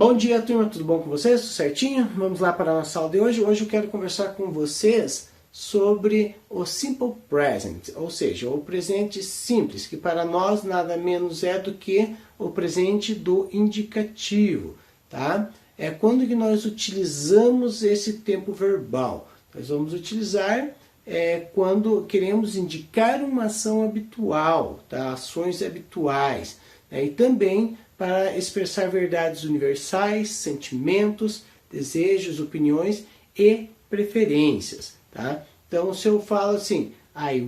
Bom dia, turma, tudo bom com vocês? Tudo certinho? Vamos lá para a nossa aula de hoje. Hoje eu quero conversar com vocês sobre o Simple Present, ou seja, o presente simples, que para nós nada menos é do que o presente do indicativo, tá? É quando que nós utilizamos esse tempo verbal. Nós vamos utilizar quando queremos indicar uma ação habitual, tá? Ações habituais, né? E também para expressar verdades universais, sentimentos, desejos, opiniões e preferências, tá? Então, se eu falo assim, I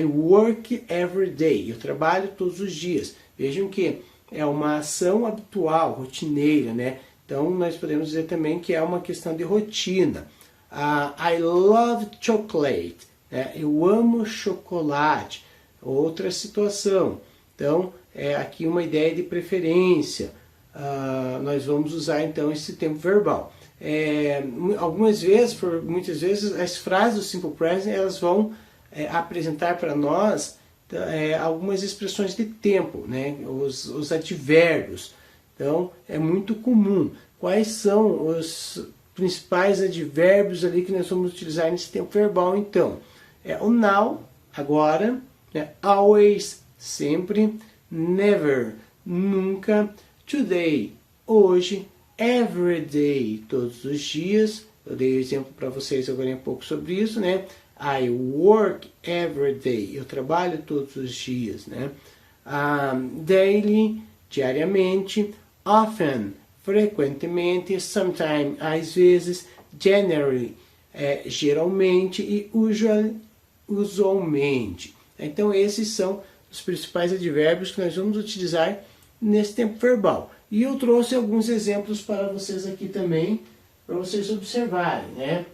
work every day, eu trabalho todos os dias. Vejam que é uma ação habitual, rotineira, né? Então, nós podemos dizer também que é uma questão de rotina. I love chocolate, né? Eu amo chocolate. Outra situação. Então, aqui uma ideia de preferência. Nós vamos usar então esse tempo verbal. Muitas vezes, as frases do Simple Present elas vão apresentar para nós algumas expressões de tempo, né? Os advérbios. Então, é muito comum. Quais são os principais advérbios ali que nós vamos utilizar nesse tempo verbal, então? O now, agora, né? Always, sempre, never, nunca, today, hoje, every day, todos os dias. Eu dei um exemplo para vocês agora um pouco sobre isso, né? I work every day, eu trabalho todos os dias, né? Daily, diariamente, often, frequentemente, sometimes, às vezes, generally, geralmente e usualmente. Então esses são os principais advérbios que nós vamos utilizar nesse tempo verbal. E eu trouxe alguns exemplos para vocês aqui também, para vocês observarem, né?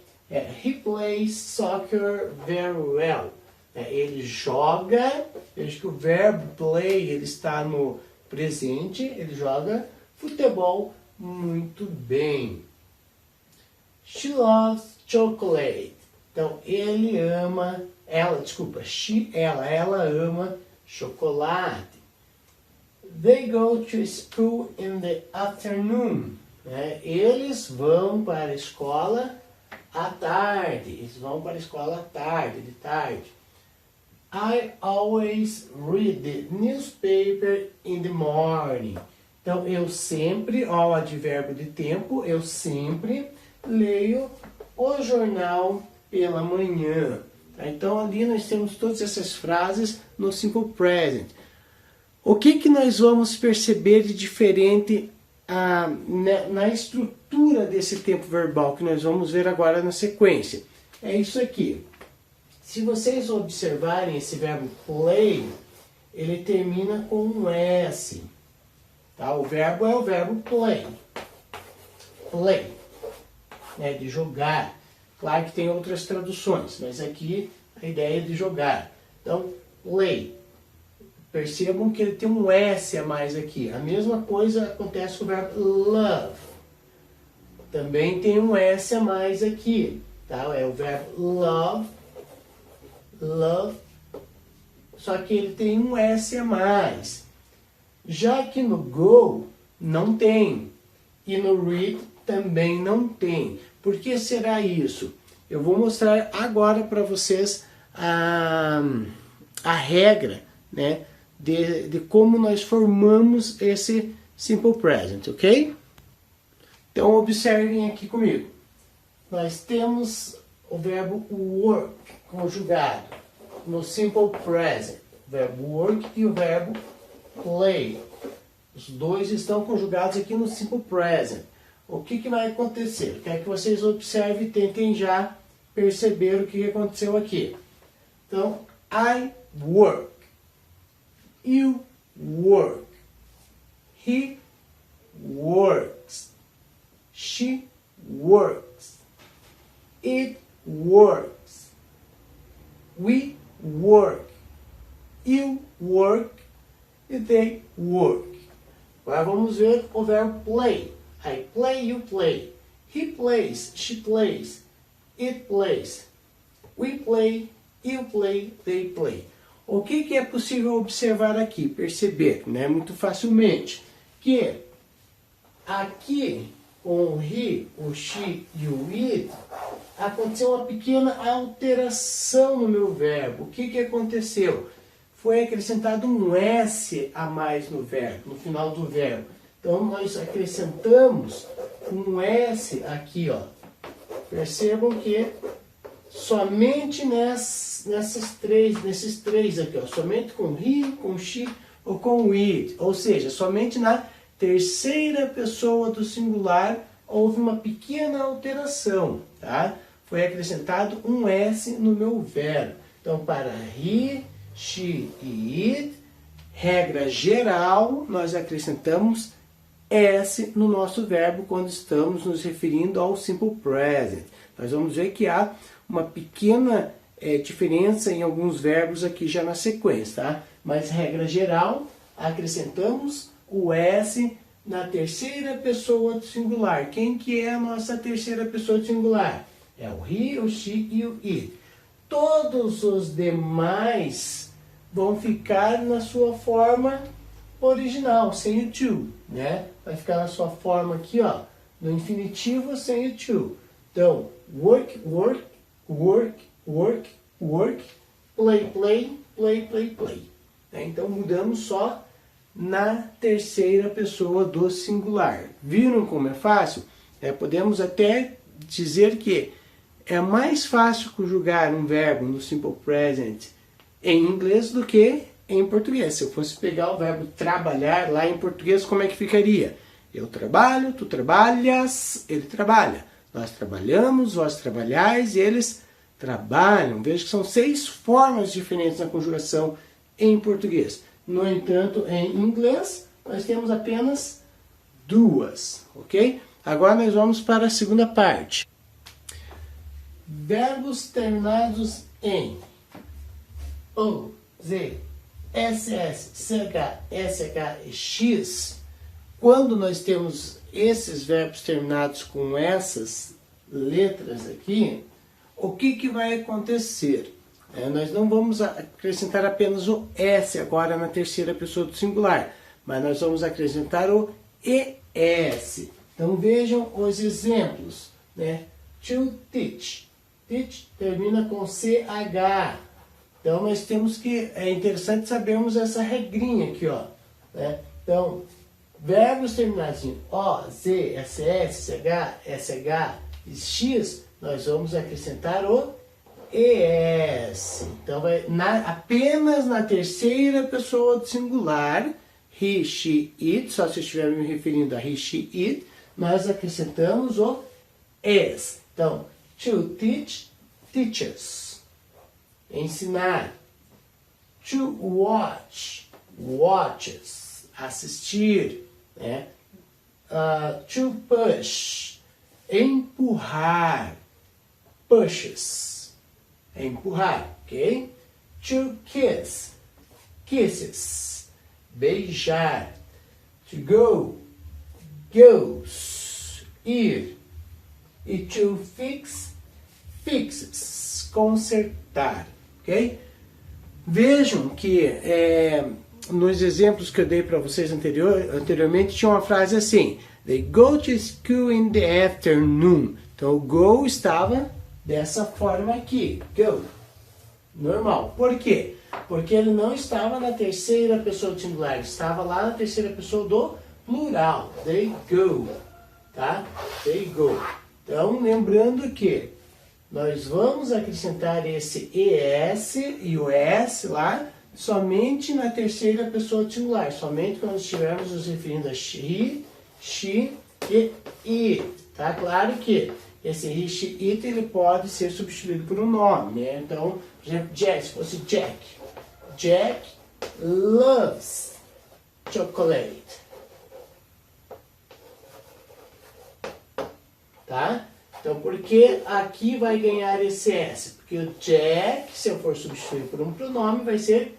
He plays soccer very well. Ele joga, veja que o verbo play ele está no presente, ele joga futebol muito bem. She loves chocolate. Então, ela ama chocolate. They go to school in the afternoon. Eles vão para a escola à tarde. De tarde. I always read the newspaper in the morning. Então, eu sempre, o advérbio de tempo, eu sempre leio o jornal pela manhã. Então, ali nós temos todas essas frases no Simple Present. O que nós vamos perceber de diferente na estrutura desse tempo verbal que nós vamos ver agora na sequência? É isso aqui. Se vocês observarem esse verbo play, ele termina com um S. Tá? O verbo é o verbo play. Play. De jogar. Claro que tem outras traduções, mas aqui a ideia é de jogar. Então, play. Percebam que ele tem um S a mais aqui. A mesma coisa acontece com o verbo love. Também tem um S a mais aqui. Tá? É o verbo love. Love. Só que ele tem um S a mais. Já que no go não tem. E no read também não tem. Por que será isso? Eu vou mostrar agora para vocês a regra, né, de como nós formamos esse Simple Present, ok? Então observem aqui comigo. Nós temos o verbo work conjugado no Simple Present. O verbo work e o verbo play. Os dois estão conjugados aqui no Simple Present. O que vai acontecer? Quero que vocês observem e tentem já perceber o que aconteceu aqui. Então, I work. You work. He works. She works. It works. We work. You work. E they work. Agora vamos ver o verbo play. I play, you play. He plays, she plays. It plays. We play, you play, they play. O que é possível observar aqui, perceber, né, muito facilmente? Que aqui, com o he, o she e o it, aconteceu uma pequena alteração no meu verbo. O que aconteceu? Foi acrescentado um S a mais no verbo, no final do verbo. Então, nós acrescentamos um S aqui, ó. Percebam que somente nesses três aqui, ó, somente com he, com she ou com it, ou seja, somente na terceira pessoa do singular houve uma pequena alteração, tá? Foi acrescentado um S no meu verbo. Então, para he, she e it, regra geral, nós acrescentamos S no nosso verbo quando estamos nos referindo ao simple present. Nós vamos ver que há uma pequena diferença em alguns verbos aqui já na sequência, tá? Mas regra geral, acrescentamos o S na terceira pessoa do singular. Quem que é a nossa terceira pessoa do singular? É o he, o she e o it. Todos os demais vão ficar na sua forma original, sem o to, né? Vai ficar na sua forma aqui, ó, no infinitivo sem o to. Então, work, work, work, work, work, play, play, play, play, play. Então, mudamos só na terceira pessoa do singular. Viram como é fácil? Podemos até dizer que é mais fácil conjugar um verbo no simple present em inglês do que em português. Se eu fosse pegar o verbo trabalhar lá em português, como é que ficaria? Eu trabalho, tu trabalhas, ele trabalha. Nós trabalhamos, vós trabalhais e eles trabalham. Veja que são 6 formas diferentes na conjugação em português. No entanto, em inglês, nós temos apenas 2, ok? Agora nós vamos para a segunda parte. Verbos terminados em O, Z, SS, CH, SH e X. Quando nós temos esses verbos terminados com essas letras aqui, o que vai acontecer? Nós não vamos acrescentar apenas o S agora na terceira pessoa do singular, mas nós vamos acrescentar o ES. Então vejam os exemplos, né? To teach. Teach termina com CH. Então nós temos que, é interessante sabermos essa regrinha aqui, ó, né? Então, verbos terminados em O, Z, SS, CH, SH e X, nós vamos acrescentar o ES. Então, apenas na terceira pessoa do singular, he, she, it, só se eu estiver me referindo a he, she, it, nós acrescentamos o ES. Então, to teach, teaches. Ensinar. To watch, watches. Assistir. Né? To push. Empurrar. Pushes. Empurrar, ok? To kiss. Kisses. Beijar. To go. Goes. Ir. E to fix. Fixes. Consertar. Ok? Vejam que nos exemplos que eu dei para vocês anteriormente tinha uma frase assim: They go to school in the afternoon. Então o go estava dessa forma aqui. Go. Normal. Por quê? Porque ele não estava na terceira pessoa do singular. Ele estava lá na terceira pessoa do plural. They go. Tá? They go. Então, lembrando que nós vamos acrescentar esse ES e o S lá somente na terceira pessoa do singular. Somente quando estivermos nos referindo a she, e it. Tá claro que esse he, she, it ele pode ser substituído por um nome, né? Então, por exemplo, Jack, se fosse Jack. Jack loves chocolate. Tá? Então, por que aqui vai ganhar esse S? Porque o Jack, se eu for substituir por um pronome, vai ser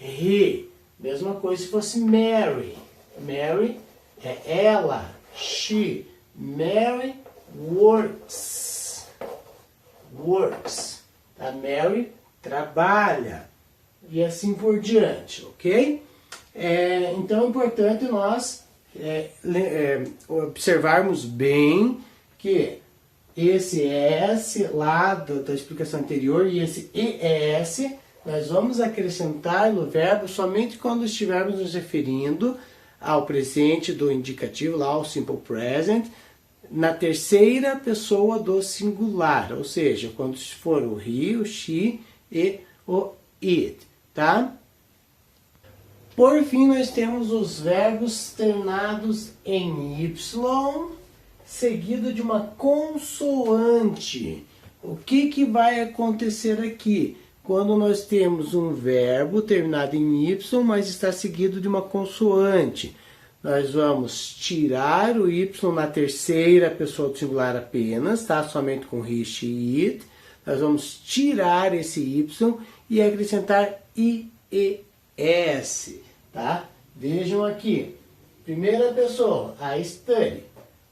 he. Mesma coisa se fosse Mary. Mary é ela, she. Mary works. Works. A Mary trabalha. E assim por diante, ok? Então é importante nós observarmos bem que esse ES lá da explicação anterior e esse ES, nós vamos acrescentar no verbo somente quando estivermos nos referindo ao presente do indicativo, lá o simple present, na terceira pessoa do singular, ou seja, quando for o he, o she e o it, tá? Por fim, nós temos os verbos terminados em Y, seguido de uma consoante. O que vai acontecer aqui? Quando nós temos um verbo terminado em Y, mas está seguido de uma consoante. Nós vamos tirar o Y na terceira pessoa do singular apenas, tá? Somente com he, she, it. Nós vamos tirar esse Y e acrescentar IES, tá? Vejam aqui. Primeira pessoa, I study.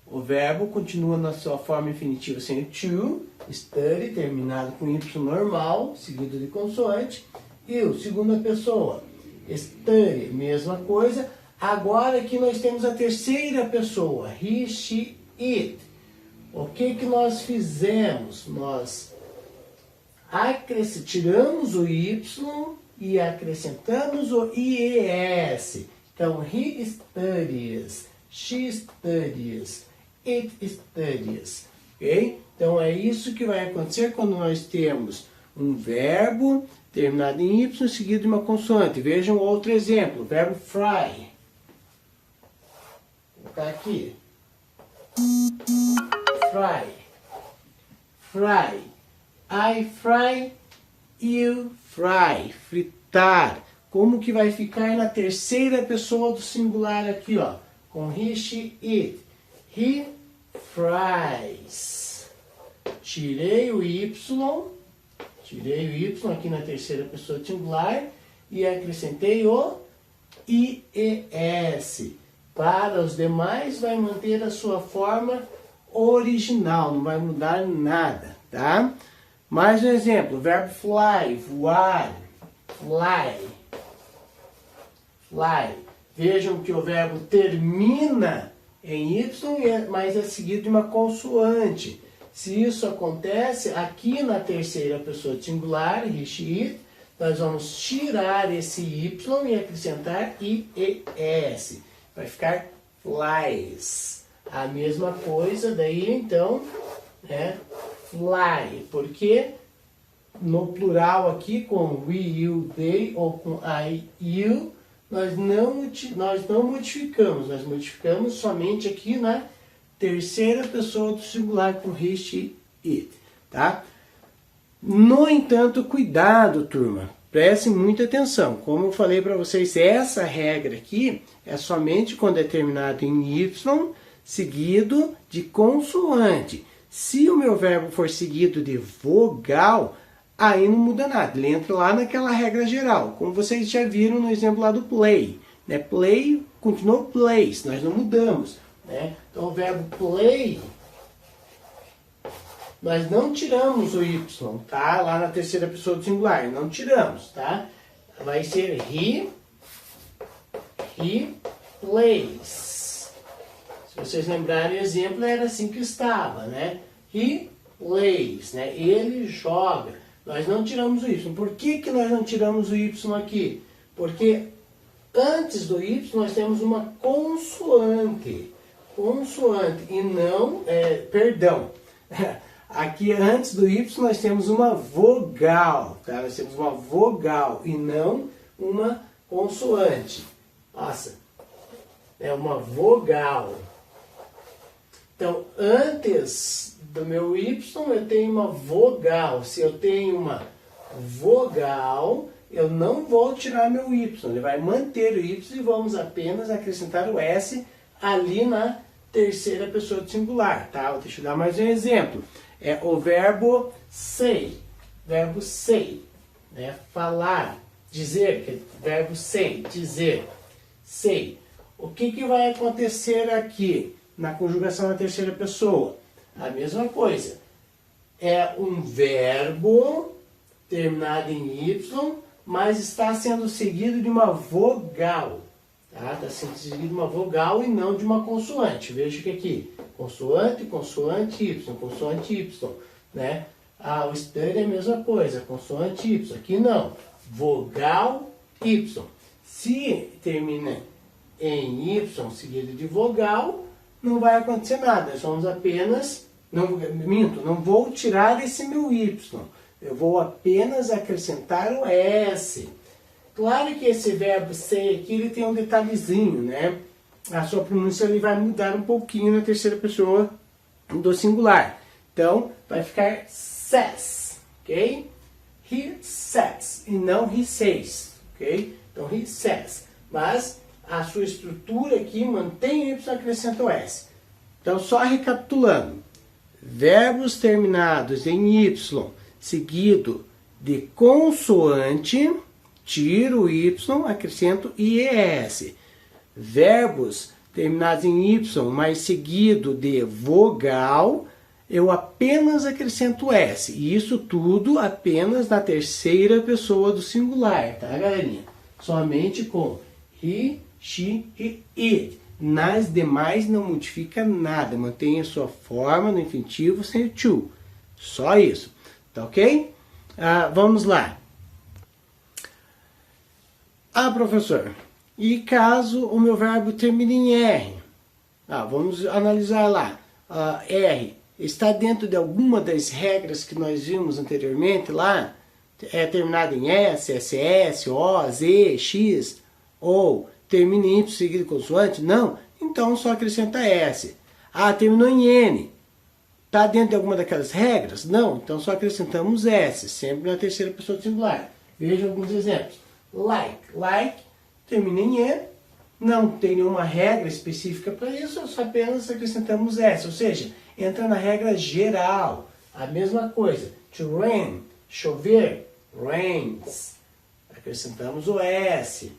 O verbo continua na sua forma infinitiva sem o to, study, terminado com Y normal, seguido de consoante. E o segunda pessoa, study, mesma coisa. Agora aqui nós temos a terceira pessoa, he, she, it. O que nós fizemos? Nós tiramos o Y e acrescentamos o IES. Então, he studies, she studies, it studies. Ok? Então, é isso que vai acontecer quando nós temos um verbo terminado em Y seguido de uma consoante. Vejam outro exemplo, o verbo fry. Vou colocar aqui. Fry. Fry. I fry, you fry. Fritar. Como que vai ficar na terceira pessoa do singular aqui, ó? Com he, she, it. He fries. Tirei o Y aqui na terceira pessoa do singular e acrescentei o IES. Para os demais vai manter a sua forma original, não vai mudar nada, tá? Mais um exemplo, o verbo fly, voar, fly, fly. Vejam que o verbo termina em Y, mas é seguido de uma consoante. Se isso acontece, aqui na terceira pessoa do singular, he, she, it, nós vamos tirar esse Y e acrescentar IES. Vai ficar flies. A mesma coisa, daí então, fly. Porque no plural aqui, com we, you, they, ou com I, you, nós não modificamos. Nós modificamos somente aqui na terceira pessoa do singular com he, she, it. Tá? No entanto, cuidado, turma. Prestem muita atenção. Como eu falei para vocês, essa regra aqui é somente quando é terminado em Y, seguido de consoante. Se o meu verbo for seguido de vogal, aí não muda nada. Ele entra lá naquela regra geral. Como vocês já viram no exemplo lá do play. Né? Play continuou plays, nós não mudamos. Né? Então o verbo play, nós não tiramos o Y, tá? Lá na terceira pessoa do singular, não tiramos, tá? Vai ser he plays. Se vocês lembrarem o exemplo, era assim que estava, né? He plays, né? Ele joga. Nós não tiramos o Y. Por que nós não tiramos o Y aqui? Porque antes do Y nós temos uma consoante. Consoante e não, perdão. Aqui antes do Y nós temos uma vogal, tá? Nós temos uma vogal e não uma consoante. Nossa, é uma vogal. Então, antes do meu Y eu tenho uma vogal. Se eu tenho uma vogal, eu não vou tirar meu Y. Ele vai manter o Y e vamos apenas acrescentar o S ali na terceira pessoa do singular, tá? Deixa eu dar mais um exemplo. É o verbo say. Verbo say, né? Falar, dizer, que é verbo say, dizer. Say. O que vai acontecer aqui na conjugação na terceira pessoa? A mesma coisa. É um verbo terminado em Y, mas está sendo seguido de uma vogal. Tá? Está sendo seguido de uma vogal e não de uma consoante. Veja que aqui, consoante, consoante Y, consoante Y, né? O study é a mesma coisa, consoante Y. Aqui não, vogal Y. Se termina em Y seguido de vogal, não vai acontecer nada. Nós vamos apenas, não vou tirar esse meu Y. Eu vou apenas acrescentar o S. Claro que esse verbo say aqui, ele tem um detalhezinho, né? A sua pronúncia ele vai mudar um pouquinho na terceira pessoa do singular. Então, vai ficar says, ok? He says, e não he says, ok? Então, he says. Mas a sua estrutura aqui mantém o Y e acrescenta o S. Então, só recapitulando. Verbos terminados em Y, seguido de consoante, tiro o Y, acrescento IES. Verbos terminados em Y, mas seguido de vogal, eu apenas acrescento S. E isso tudo apenas na terceira pessoa do singular, tá, galerinha? Somente com he, she e it. Nas demais não modifica nada. Mantém a sua forma no infinitivo sem o to. Só isso. Tá ok? Vamos lá. Professor, e caso o meu verbo termine em R? Vamos analisar lá. R está dentro de alguma das regras que nós vimos anteriormente lá? É terminado em S, SS, O, Z, X, ou termina em Y seguido de consoante? Não. Então só acrescenta S. Terminou em N. Está dentro de alguma daquelas regras? Não. Então só acrescentamos S, sempre na terceira pessoa do singular. Veja alguns exemplos. Like, termina em E, não tem nenhuma regra específica para isso, só apenas acrescentamos S, ou seja, entra na regra geral. A mesma coisa, to rain, chover, rains, acrescentamos o S.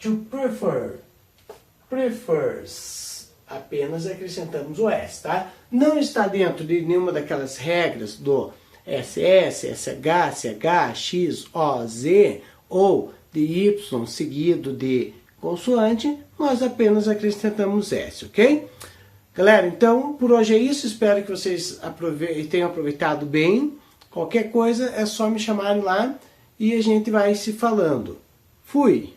To prefer, prefers, apenas acrescentamos o S, tá? Não está dentro de nenhuma daquelas regras do SS, SH, CH, X, O, Z, ou de Y seguido de consoante, nós apenas acrescentamos S, ok? Galera, então por hoje é isso, espero que vocês tenham aproveitado bem. Qualquer coisa é só me chamarem lá e a gente vai se falando. Fui!